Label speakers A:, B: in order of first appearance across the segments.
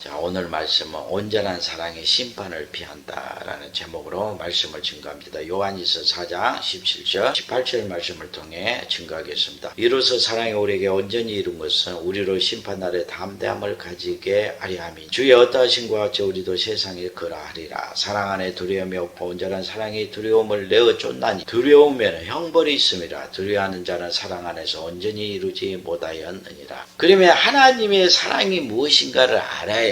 A: 자, 오늘 말씀은 온전한 사랑의 심판을 피한다라는 제목으로 말씀을 증거합니다. 요한일서 4장 17절 18절 말씀을 통해 증거하겠습니다. 이로써 사랑이 우리에게 온전히 이룬 것은 우리로 심판날에 담대함을 가지게 하려 함이 주의 어떠하신 것 같이 우리도 세상에 그러하리라. 사랑 안에 두려움이 없고 온전한 사랑이 두려움을 내어 쫓나니 두려우면 형벌이 있음이라. 두려워하는 자는 사랑 안에서 온전히 이루지 못하였느니라. 그러면 하나님의 사랑이 무엇인가를 알아야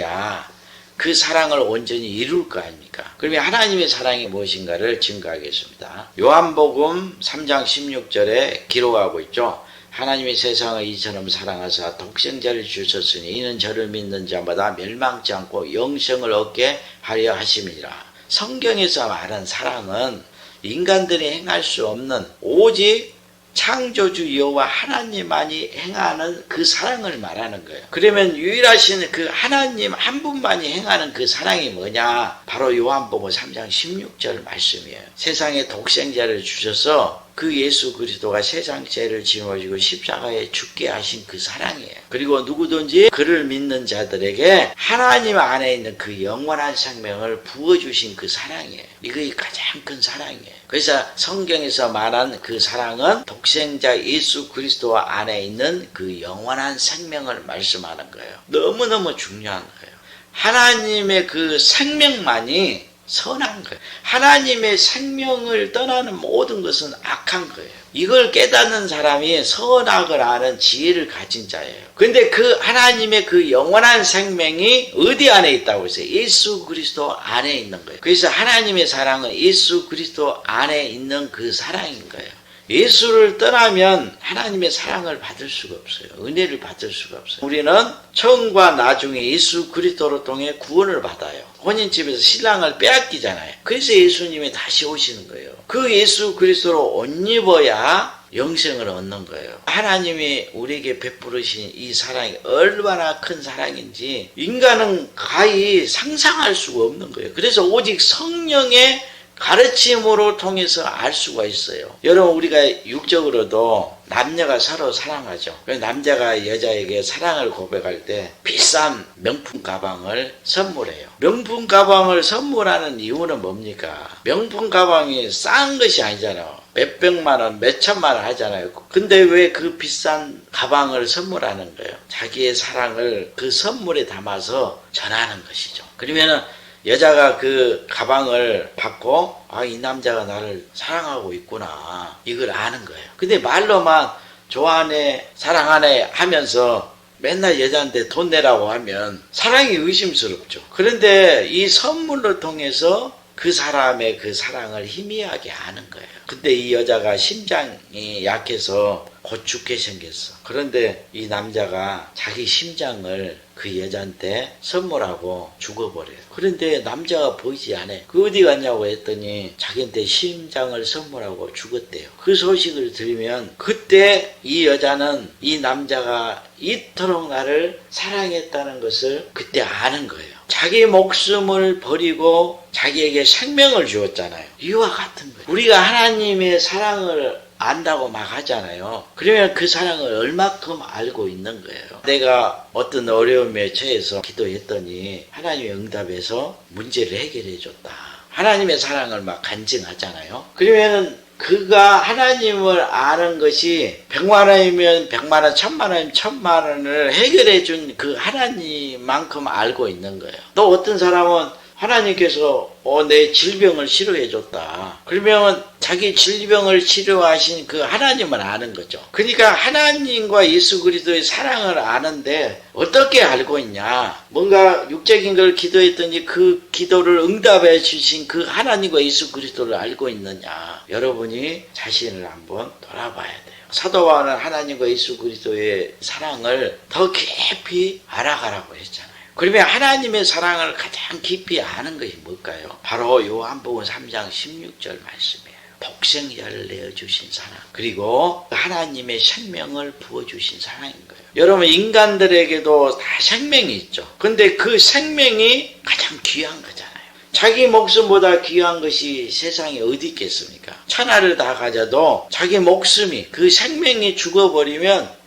A: 그 사랑을 온전히 이룰 거 아닙니까? 그러면 하나님의 사랑이 무엇인가를 증거하겠습니다. 요한복음 3장 16절에 기록하고 있죠. 하나님이 세상을 이처럼 사랑하사 독생자를 주셨으니 이는 저를 믿는 자마다 멸망치 않고 영생을 얻게 하려 하심이라. 성경에서 말한 사랑은 인간들이 행할 수 없는 오직 창조주 여호와 하나님만이 행하는 그 사랑을 말하는 거예요. 그러면 유일하신 그 하나님 한 분만이 행하는 그 사랑이 뭐냐? 바로 요한복음 3장 16절 말씀이에요. 세상에 독생자를 주셔서 그 예수 그리스도가 세상 죄를 짊어지고 십자가에 죽게 하신 그 사랑이에요. 그리고 누구든지 그를 믿는 자들에게 하나님 안에 있는 그 영원한 생명을 부어주신 그 사랑이에요. 이것이 가장 큰 사랑이에요. 그래서 성경에서 말한 그 사랑은 독생자 예수 그리스도 안에 있는 그 영원한 생명을 말씀하는 거예요. 너무너무 중요한 거예요. 하나님의 그 생명만이 선한 거예요. 하나님의 생명을 떠나는 모든 것은 악한 거예요. 이걸 깨닫는 사람이 선악을 아는 지혜를 가진 자예요. 근데 그 하나님의 그 영원한 생명이 어디 안에 있다고 했어요? 예수 그리스도 안에 있는 거예요. 그래서 하나님의 사랑은 예수 그리스도 안에 있는 그 사랑인 거예요. 예수를 떠나면 하나님의 사랑을 받을 수가 없어요. 은혜를 받을 수가 없어요. 우리는 처음과 나중에 예수 그리스도를 통해 구원을 받아요. 혼인집에서 신랑을 빼앗기잖아요. 그래서 예수님이 다시 오시는 거예요. 그 예수 그리스도로 옷 입어야 영생을 얻는 거예요. 하나님이 우리에게 베푸르신 이 사랑이 얼마나 큰 사랑인지 인간은 가히 상상할 수가 없는 거예요. 그래서 오직 성령의 가르침으로 통해서 알 수가 있어요. 여러분, 우리가 육적으로도 남녀가 서로 사랑하죠. 남자가 여자에게 사랑을 고백할 때 비싼 명품 가방을 선물해요. 명품 가방을 선물하는 이유는 뭡니까? 명품 가방이 싼 것이 아니잖아요. 몇백만 원, 몇천만 원 하잖아요. 근데 왜 그 비싼 가방을 선물하는 거예요? 자기의 사랑을 그 선물에 담아서 전하는 것이죠. 그러면은 여자가 그 가방을 받고 이 남자가 나를 사랑하고 있구나 이걸 아는 거예요. 근데 말로만 좋아하네 사랑하네 하면서 맨날 여자한테 돈 내라고 하면 사랑이 의심스럽죠. 그런데 이 선물을 통해서 그 사람의 그 사랑을 희미하게 아는 거예요. 근데 이 여자가 심장이 약해서 곧 죽게 생겼어. 그런데 이 남자가 자기 심장을 그 여자한테 선물하고 죽어버려요. 그런데 남자가 보이지 않아. 그 어디 갔냐고 했더니 자기한테 심장을 선물하고 죽었대요. 그 소식을 들으면 그때 이 여자는 이 남자가 이토록 나를 사랑했다는 것을 그때 아는 거예요. 자기 목숨을 버리고 자기에게 생명을 주었잖아요. 이와 같은 거예요. 우리가 하나님의 사랑을 안다고 막 하잖아요. 그러면 그 사랑을 얼마큼 알고 있는 거예요. 내가 어떤 어려움에 처해서 기도했더니 하나님의 응답해서 문제를 해결해 줬다. 하나님의 사랑을 막 간증하잖아요. 그러면은 그가 하나님을 아는 것이 100만 원이면 100만 원, 1000만 원이면 1000만 원을 해결해 준 그 하나님만큼 알고 있는 거예요. 또 어떤 사람은 하나님께서 내 질병을 치료해 줬다. 그러면 자기 질병을 치료하신 그 하나님을 아는 거죠. 그러니까 하나님과 예수 그리스도의 사랑을 아는데 어떻게 알고 있냐? 뭔가 육적인 걸 기도했더니 그 기도를 응답해 주신 그 하나님과 예수 그리스도를 알고 있느냐? 여러분이 자신을 한번 돌아봐야 돼요. 사도 바울은 하나님과 예수 그리스도의 사랑을 더 깊이 알아가라고 했잖아요. 그러면 하나님의 사랑을 가장 깊이 아는 것이 뭘까요? 바로 요한복음 3장 16절 말씀이에요. 독생자를 내어주신 사랑, 그리고 하나님의 생명을 부어주신 사랑인 거예요. 여러분, 인간들에게도 다 생명이 있죠. 근데 그 생명이 가장 귀한 거잖아요. 자기 목숨보다 귀한 것이 세상에 어디 있겠습니까? 천하를 다 가져도 자기 목숨이, 그 생명이 죽어버리면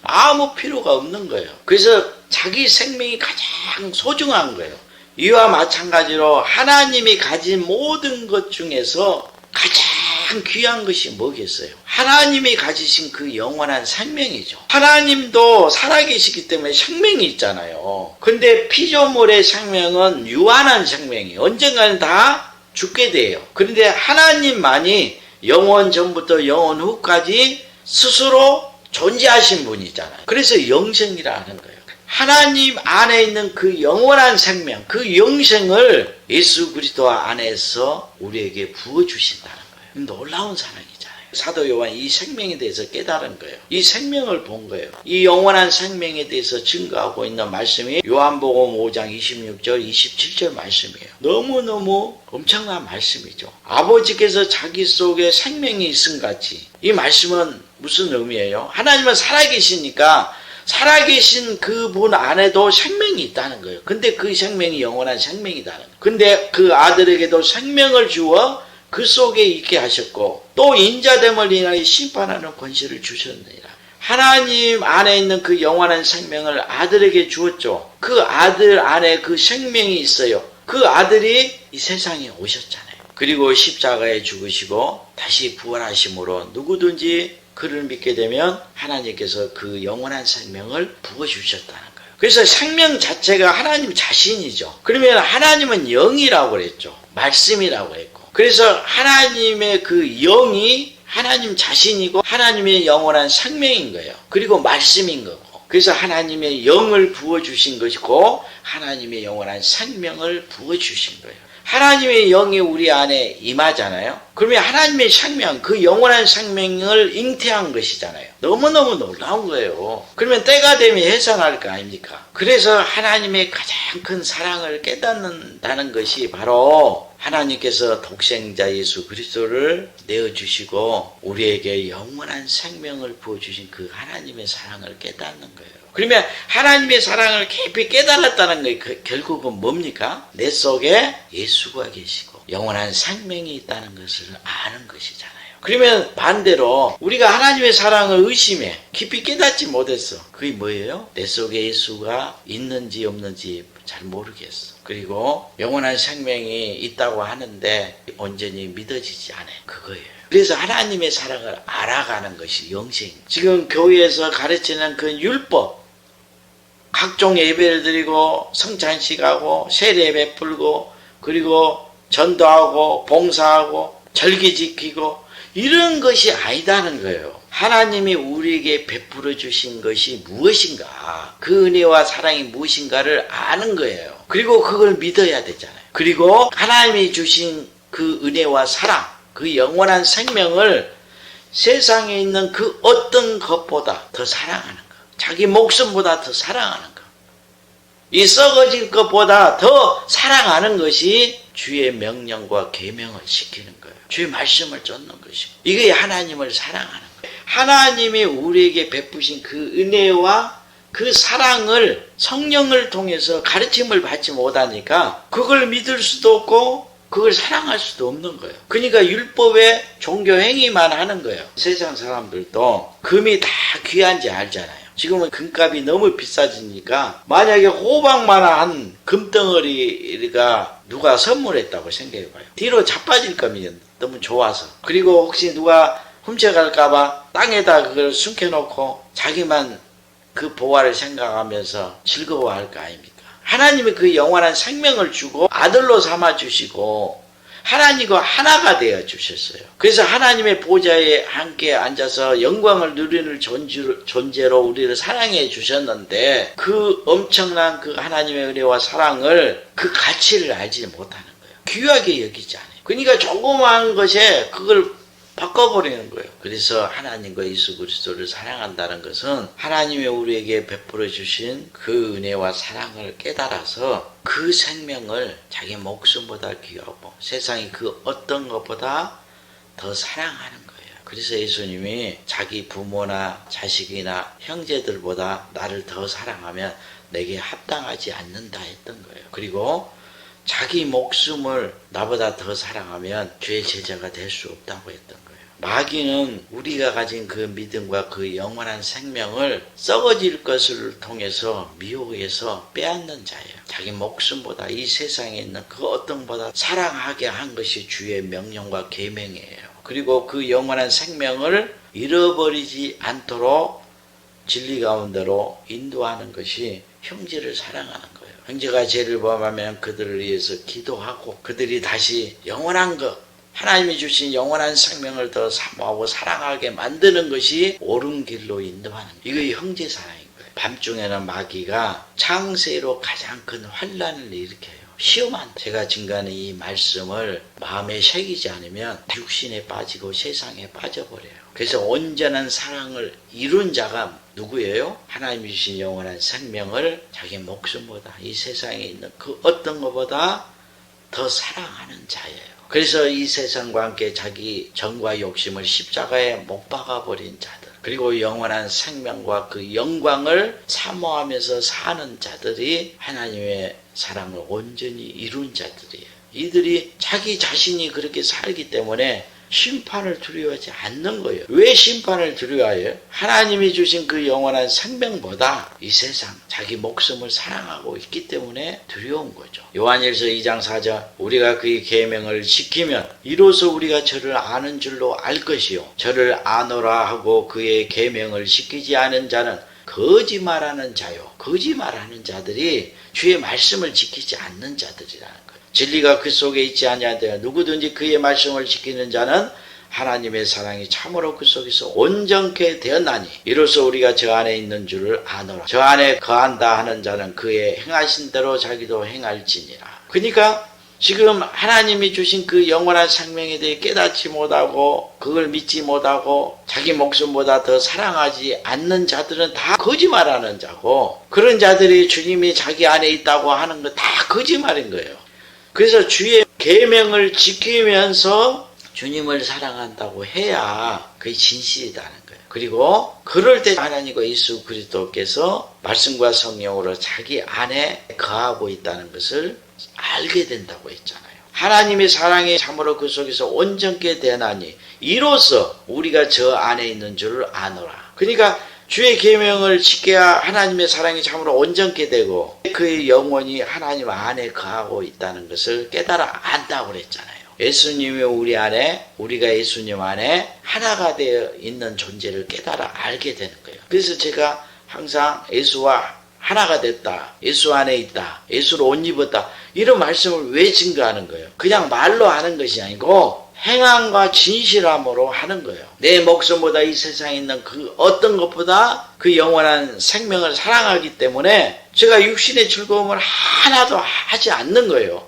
A: 아무 필요가 없는 거예요. 그래서 자기 생명이 가장 소중한 거예요. 이와 마찬가지로 하나님이 가진 모든 것 중에서 가장 귀한 것이 뭐겠어요? 하나님이 가지신 그 영원한 생명이죠. 하나님도 살아계시기 때문에 생명이 있잖아요. 근데 피조물의 생명은 유한한 생명이에요. 언젠가는 다 죽게 돼요. 그런데 하나님만이 영원 전부터 영원 후까지 스스로 존재하신 분이잖아요. 그래서 영생이라 하는 거예요. 하나님 안에 있는 그 영원한 생명, 그 영생을 예수 그리스도 안에서 우리에게 부어주신다는 거예요. 놀라운 사랑이잖아요. 사도 요한 이 생명에 대해서 깨달은 거예요. 이 생명을 본 거예요. 이 영원한 생명에 대해서 증거하고 있는 말씀이 요한복음 5장 26절 27절 말씀이에요. 너무너무 엄청난 말씀이죠. 아버지께서 자기 속에 생명이 있음 같이, 이 말씀은 무슨 의미예요? 하나님은 살아계시니까 살아계신 그분 안에도 생명이 있다는 거예요. 근데 그 생명이 영원한 생명이다는 거예요. 근데 그 아들에게도 생명을 주어 그 속에 있게 하셨고, 또 인자됨을 인하여 심판하는 권세를 주셨느니라. 하나님 안에 있는 그 영원한 생명을 아들에게 주었죠. 그 아들 안에 그 생명이 있어요. 그 아들이 이 세상에 오셨잖아요. 그리고 십자가에 죽으시고 다시 부활하심으로 누구든지 그를 믿게 되면 하나님께서 그 영원한 생명을 부어주셨다는 거예요. 그래서 생명 자체가 하나님 자신이죠. 그러면 하나님은 영이라고 그랬죠. 말씀이라고 했고. 그래서 하나님의 그 영이 하나님 자신이고 하나님의 영원한 생명인 거예요. 그리고 말씀인 거고. 그래서 하나님의 영을 부어주신 것이고 하나님의 영원한 생명을 부어주신 거예요. 하나님의 영이 우리 안에 임하잖아요. 그러면 하나님의 생명, 그 영원한 생명을 잉태한 것이잖아요. 너무너무 놀라운 거예요. 그러면 때가 되면 해산할 거 아닙니까? 그래서 하나님의 가장 큰 사랑을 깨닫는다는 것이 바로 하나님께서 독생자 예수 그리스도를 내어주시고 우리에게 영원한 생명을 부어주신 그 하나님의 사랑을 깨닫는 거예요. 그러면 하나님의 사랑을 깊이 깨달았다는 게 결국은 뭡니까? 내 속에 예수가 계시고 영원한 생명이 있다는 것을 아는 것이잖아요. 그러면 반대로 우리가 하나님의 사랑을 의심해 깊이 깨닫지 못했어. 그게 뭐예요? 내 속에 예수가 있는지 없는지 잘 모르겠어. 그리고 영원한 생명이 있다고 하는데 온전히 믿어지지 않아요. 그거예요. 그래서 하나님의 사랑을 알아가는 것이 영생. 지금 교회에서 가르치는 그 율법, 각종 예배를 드리고 성찬식하고 세례 베풀고 그리고 전도하고 봉사하고 절기 지키고 이런 것이 아니다는 거예요. 하나님이 우리에게 베풀어 주신 것이 무엇인가, 그 은혜와 사랑이 무엇인가를 아는 거예요. 그리고 그걸 믿어야 되잖아요. 그리고 하나님이 주신 그 은혜와 사랑, 그 영원한 생명을 세상에 있는 그 어떤 것보다 더 사랑하는 것, 자기 목숨보다 더 사랑하는 것, 이 썩어질 것보다 더 사랑하는 것이 주의 명령과 계명을 지키는 거예요. 주의 말씀을 쫓는 것이고, 이게 하나님을 사랑하는 거예요. 하나님이 우리에게 베푸신 그 은혜와 그 사랑을 성령을 통해서 가르침을 받지 못하니까 그걸 믿을 수도 없고 그걸 사랑할 수도 없는 거예요. 그러니까 율법의 종교 행위만 하는 거예요. 세상 사람들도 금이 다 귀한지 알잖아요. 지금은 금값이 너무 비싸지니까 만약에 호박만한 금덩어리가 누가 선물했다고 생각해봐요. 뒤로 자빠질 겁니다. 너무 좋아서. 그리고 혹시 누가 훔쳐갈까봐 땅에다 그걸 숨겨놓고 자기만 그 보화를 생각하면서 즐거워할 거 아닙니까? 하나님이 그 영원한 생명을 주고 아들로 삼아주시고 하나님과 하나가 되어 주셨어요. 그래서 하나님의 보좌에 함께 앉아서 영광을 누리는 존재로 우리를 사랑해 주셨는데 그 엄청난 그 하나님의 은혜와 사랑을, 그 가치를 알지 못하는 거예요. 귀하게 여기지 않아요. 그러니까 조그마한 것에 그걸 바꿔버리는 거예요. 그래서 하나님과 예수 그리스도를 사랑한다는 것은 하나님이 우리에게 베풀어 주신 그 은혜와 사랑을 깨달아서 그 생명을 자기 목숨보다 귀하고 세상의 그 어떤 것보다 더 사랑하는 거예요. 그래서 예수님이 자기 부모나 자식이나 형제들보다 나를 더 사랑하면 내게 합당하지 않는다 했던 거예요. 그리고 자기 목숨을 나보다 더 사랑하면 주의 제자가 될 수 없다고 했던 거예요. 마귀는 우리가 가진 그 믿음과 그 영원한 생명을 썩어질 것을 통해서 미혹해서 빼앗는 자예요. 자기 목숨보다 이 세상에 있는 그 어떤 것보다 사랑하게 한 것이 주의 명령과 계명이에요. 그리고 그 영원한 생명을 잃어버리지 않도록 진리 가운데로 인도하는 것이 형제를 사랑하는 거예요. 형제가 죄를 범하면 그들을 위해서 기도하고 그들이 다시 영원한 것, 하나님이 주신 영원한 생명을 더 사모하고 사랑하게 만드는 것이 옳은 길로 인도하는 거예요. 이거 형제 사랑인 거예요. 밤중에는 마귀가 창세로 가장 큰 환란을 일으켜요. 시험한 제가 증거하는 이 말씀을 마음에 새기지 않으면 육신에 빠지고 세상에 빠져버려요. 그래서 온전한 사랑을 이룬 자가 누구예요? 하나님이 주신 영원한 생명을 자기 목숨보다 이 세상에 있는 그 어떤 것보다 더 사랑하는 자예요. 그래서 이 세상과 함께 자기 정과 욕심을 십자가에 못 박아버린 자들, 그리고 영원한 생명과 그 영광을 사모하면서 사는 자들이 하나님의 사랑을 온전히 이룬 자들이에요. 이들이 자기 자신이 그렇게 살기 때문에 심판을 두려워하지 않는 거예요. 왜 심판을 두려워해요? 하나님이 주신 그 영원한 생명보다 이 세상 자기 목숨을 사랑하고 있기 때문에 두려운 거죠. 요한일서 2장 4절 우리가 그의 계명을 지키면 이로써 우리가 저를 아는 줄로 알 것이요 저를 아노라 하고 그의 계명을 지키지 않은 자는 거짓말하는 자요. 거짓말하는 자들이 주의 말씀을 지키지 않는 자들이라는 거예요. 진리가 그 속에 있지 아니하되 누구든지 그의 말씀을 지키는 자는 하나님의 사랑이 참으로 그 속에서 온전케 되었나니 이로써 우리가 저 안에 있는 줄을 아노라. 저 안에 거한다 하는 자는 그의 행하신 대로 자기도 행할지니라. 그러니까 지금 하나님이 주신 그 영원한 생명에 대해 깨닫지 못하고 그걸 믿지 못하고 자기 목숨보다 더 사랑하지 않는 자들은 다 거짓말하는 자고, 그런 자들이 주님이 자기 안에 있다고 하는 거 다 거짓말인 거예요. 그래서 주의 계명을 지키면서 주님을 사랑한다고 해야 그게 진실이라는 거예요. 그리고 그럴 때 하나님과 예수 그리스도께서 말씀과 성령으로 자기 안에 거하고 있다는 것을 알게 된다고 했잖아요. 하나님의 사랑이 참으로 그 속에서 온전케 되나니 이로써 우리가 저 안에 있는 줄을 아노라. 그러니까 주의 계명을 지켜야 하나님의 사랑이 참으로 온전케 되고 그의 영혼이 하나님 안에 거하고 있다는 것을 깨달아 안다고 그랬잖아요. 예수님이 우리 안에, 우리가 예수님 안에 하나가 되어 있는 존재를 깨달아 알게 되는 거예요. 그래서 제가 항상 예수와 하나가 됐다, 예수 안에 있다, 예수로 옷 입었다, 이런 말씀을 왜 증거하는 거예요? 그냥 말로 하는 것이 아니고 행함과 진실함으로 하는 거예요. 내 목숨보다 이 세상에 있는 그 어떤 것보다 그 영원한 생명을 사랑하기 때문에 제가 육신의 즐거움을 하나도 하지 않는 거예요.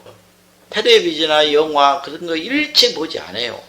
A: 텔레비전이나 영화 그런 거 일체 보지 않아요.